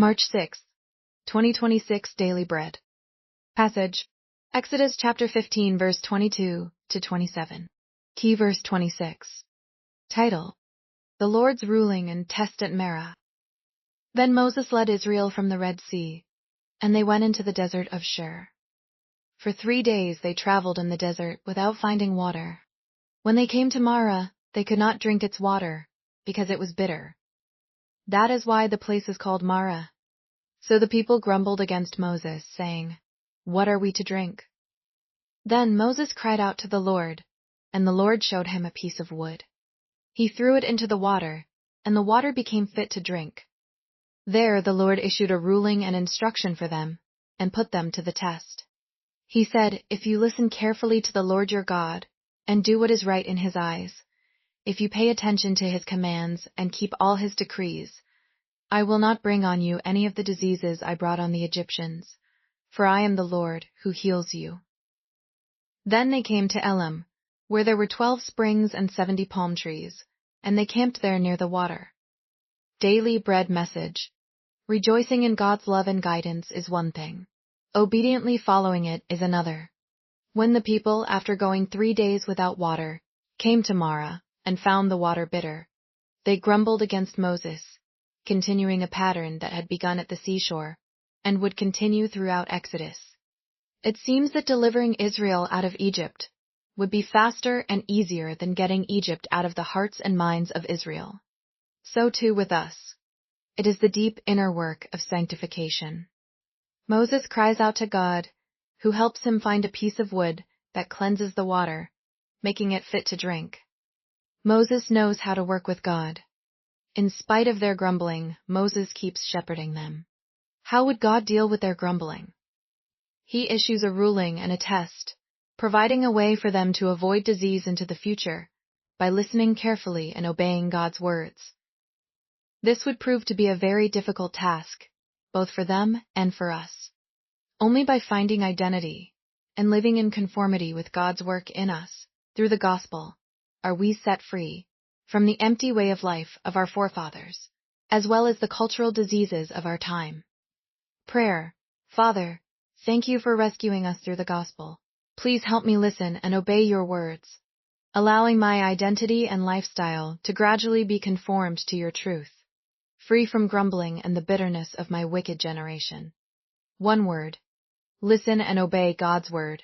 March 6, 2026 Daily Bread. Passage: Exodus chapter 15 verse 22 to 27. Key verse 26. Title: The Lord's ruling and test at Marah. Then Moses led Israel from the Red Sea, and they went into the desert of Shur. For 3 days they traveled in the desert without finding water. When they came to Marah, they could not drink its water, because it was bitter. That is why the place is called Marah. So the people grumbled against Moses, saying, "What are we to drink?" Then Moses cried out to the Lord, and the Lord showed him a piece of wood. He threw it into the water, and the water became fit to drink. There the Lord issued a ruling and instruction for them, and put them to the test. He said, "If you listen carefully to the Lord your God, and do what is right in His eyes, if you pay attention to His commands and keep all His decrees, I will not bring on you any of the diseases I brought on the Egyptians, for I am the Lord who heals you." Then they came to Elim, where there were 12 springs and 70 palm trees, and they camped there near the water. Daily Bread Message. Rejoicing in God's love and guidance is one thing. Obediently following it is another. When the people, after going 3 days without water, came to Marah and found the water bitter, they grumbled against Moses, continuing a pattern that had begun at the seashore and would continue throughout Exodus. It seems that delivering Israel out of Egypt would be faster and easier than getting Egypt out of the hearts and minds of Israel. So too with us. It is the deep inner work of sanctification. Moses cries out to God, who helps him find a piece of wood that cleanses the water, making it fit to drink. Moses knows how to work with God. In spite of their grumbling, Moses keeps shepherding them. How would God deal with their grumbling? He issues a ruling and a test, providing a way for them to avoid disease into the future by listening carefully and obeying God's words. This would prove to be a very difficult task, both for them and for us. Only by finding identity and living in conformity with God's work in us through the gospel are we set free from the empty way of life of our forefathers, as well as the cultural diseases of our time. Prayer. Father, thank you for rescuing us through the gospel. Please help me listen and obey your words, allowing my identity and lifestyle to gradually be conformed to your truth, free from grumbling and the bitterness of my wicked generation. One word. Listen and obey God's word.